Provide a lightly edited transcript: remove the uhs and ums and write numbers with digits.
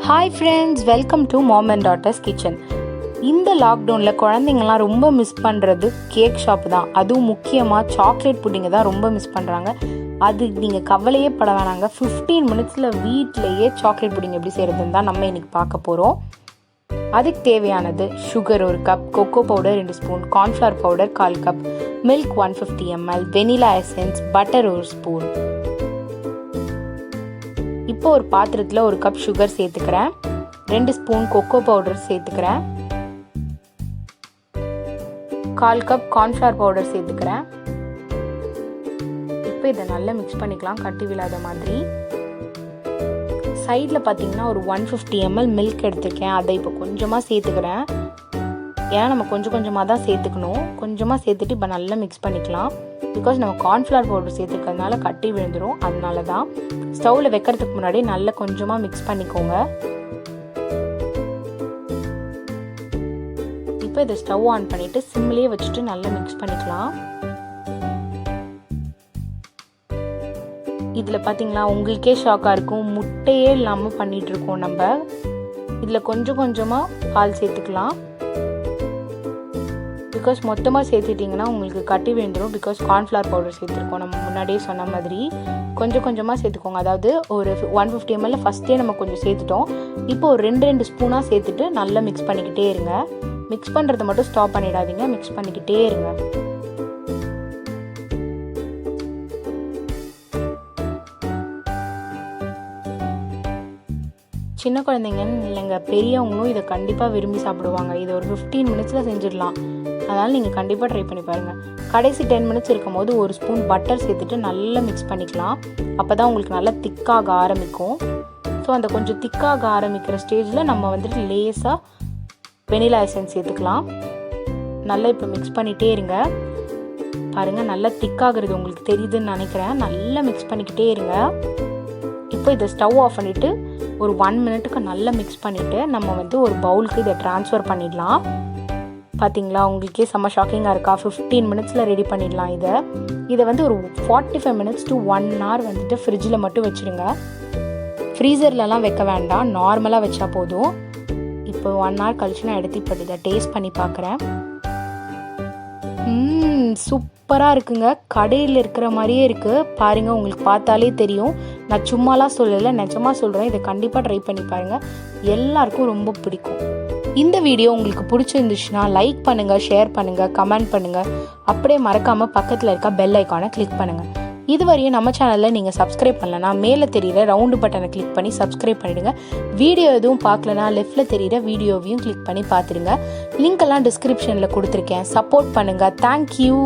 Hi friends, welcome to mom and daughters kitchen. இந்த லாக்டவுனில் குழந்தைங்கள்லாம் ரொம்ப மிஸ் பண்ணுறது கேக் ஷாப் தான். அதுவும் முக்கியமாக சாக்லேட் புட்டிங்கை தான் ரொம்ப மிஸ் பண்ணுறாங்க. அது நீங்கள் கவலையே பட வேணாங்க. 15 மினிட்ஸில் வீட்டிலையே சாக்லேட் புட்டிங் எப்படி செய்கிறதுன்னு தான் நம்ம இன்றைக்கி பார்க்க போகிறோம். அதுக்கு தேவையானது sugar 1 cup, cocoa powder 2 spoon, cornflour powder 1/4 cup, milk 150 ml, vanilla essence, butter 1 spoon. இப்போ ஒரு பாத்திரத்தில் 1 கப் சுகர் சேர்த்துக்கிறேன், 2 ஸ்பூன் கொக்கோ பவுடர் சேர்த்துக்கிறேன், 1/4 கப் கார்ன்ஃப்ளவர் பவுடர் சேர்த்துக்கிறேன். இப்போ இதை நல்லா மிக்ஸ் பண்ணிக்கலாம், கட்டி விழாத மாதிரி. சைடில் பார்த்தீங்கன்னா ஒரு 150 ml மில்க் எடுத்துருக்கேன், அதை இப்போ கொஞ்சமாக சேர்த்துக்கிறேன். ஏன்னா நம்ம கொஞ்சமாக தான் சேர்த்துக்கணும். கொஞ்சமாக சேர்த்துட்டு இப்போ நல்லா மிக்ஸ் பண்ணிக்கலாம். பிகாஸ் நம்ம கார்ன்ஃப்ளவர் பவுடர் சேர்த்துக்கிறதுனால கட்டி விழுந்துடும். அதனால தான் ஸ்டவ்வில் வைக்கிறதுக்கு முன்னாடி நல்லா கொஞ்சமாக மிக்ஸ் பண்ணிக்கோங்க. இப்போ இதை ஸ்டவ் ஆன் பண்ணிவிட்டு சிம்லேயே வச்சுட்டு நல்லா மிக்ஸ் பண்ணிக்கலாம். இதில் பார்த்தீங்களா, உங்களுக்கே ஷாக்காக இருக்கும், முட்டையே இல்லாமல் பண்ணிகிட்ருக்கோம் நம்ம. இதில் கொஞ்சமாக பால் சேர்த்துக்கலாம். பிகாஸ் மொத்தமாக சேர்த்துட்டிங்கன்னா உங்களுக்கு கட்டி விழுந்துடும். பிகாஸ் கார்ன்ஃப்ளவர் பவுடர் சேர்த்துருக்கோம் நம்ம முன்னாடியே சொன்ன மாதிரி. கொஞ்சமாக சேர்த்துக்கோங்க. அதாவது ஒரு 150 ml ஃபஸ்ட்டே நம்ம கொஞ்சம் சேர்த்துட்டோம். இப்போ ஒரு 2 ஸ்பூனாக சேர்த்துட்டு நல்லா மிக்ஸ் பண்ணிக்கிட்டே இருங்க. மிக்ஸ் பண்ணுறதை மட்டும் ஸ்டாப் பண்ணிடாதீங்க, மிக்ஸ் பண்ணிக்கிட்டே இருங்க. சின்ன குழந்தைங்கன்னு இல்லைங்க, பெரியவங்களும் இதை கண்டிப்பாக விரும்பி சாப்பிடுவாங்க. இதை ஒரு 15 மினிட்ஸில் செஞ்சிடலாம். அதனால் நீங்கள் கண்டிப்பாக ட்ரை பண்ணி பாருங்கள். கடைசி 10 மினிட்ஸ் இருக்கும் போது 1 ஸ்பூன் பட்டர் சேர்த்துட்டு நல்லா மிக்ஸ் பண்ணிக்கலாம். அப்போ தான் உங்களுக்கு நல்லா திக்காக ஆரம்பிக்கும். ஸோ அந்த கொஞ்சம் திக்காக ஆரம்பிக்கிற ஸ்டேஜில் நம்ம வந்துட்டு லேஸாக வெனிலா எசன்ஸ் சேர்த்துக்கலாம். நல்லா இப்போ மிக்ஸ் பண்ணிகிட்டே இருங்க. பாருங்கள், நல்லா திக்காகிறது உங்களுக்கு தெரியுதுன்னு நினைக்கிறேன். நல்லா மிக்ஸ் பண்ணிக்கிட்டே இருங்க. இப்போ இதை ஸ்டவ் ஆஃப் பண்ணிவிட்டு ஒரு 1 மினிட்டுக்கு நல்லா மிக்ஸ் பண்ணிவிட்டு நம்ம வந்து ஒரு பவுலுக்கு இதை ட்ரான்ஸ்ஃபர் பண்ணிடலாம். பார்த்தீங்களா, உங்களுக்கே செம்ம ஷாக்கிங்காக இருக்கா? 15 மினிட்ஸில் ரெடி பண்ணிடலாம். இதை வந்து ஒரு 45 மினிட்ஸ் to 1 hour வந்துட்டு ஃப்ரிட்ஜில் மட்டும் வச்சுடுங்க. ஃப்ரீசர்லலாம் வைக்க வேண்டாம், நார்மலாக வச்சா போதும். இப்போ 1 hour கழிச்சு நான் எடுத்து இப்போ இதை டேஸ்ட் பண்ணி பார்க்குறேன். சூப்பராக இருக்குங்க. கடையில் இருக்கிற மாதிரியே இருக்குது. பாருங்கள், உங்களுக்கு பார்த்தாலே தெரியும். நான் சும்மாலாம் சொல்லலை, நிஜமாக சொல்கிறேன். இதை கண்டிப்பாக ட்ரை பண்ணி பாருங்கள். எல்லாருக்கும் ரொம்ப பிடிக்கும். இந்த வீடியோ உங்களுக்கு பிடிச்சிருந்துச்சுன்னா லைக் பண்ணுங்கள், ஷேர் பண்ணுங்கள், கமெண்ட் பண்ணுங்கள். அப்படியே மறக்காமல் பக்கத்தில் இருக்க பெல் ஐக்கானை கிளிக் பண்ணுங்கள். இதுவரையும் நம்ம சேனலில் நீங்கள் சப்ஸ்கிரைப் பண்ணலன்னா மேலே தெரிகிற ரவுண்டு பட்டனை கிளிக் பண்ணி சப்ஸ்கிரைப் பண்ணிவிடுங்க. வீடியோ எதுவும் பார்க்கலனா லெஃப்ட்டில் தெரிகிற வீடியோவையும் கிளிக் பண்ணி பார்த்துடுங்க. லிங்க் எல்லாம் டிஸ்கிரிப்ஷனில் கொடுத்துருக்கேன். சப்போர்ட் பண்ணுங்கள். தேங்க்யூ.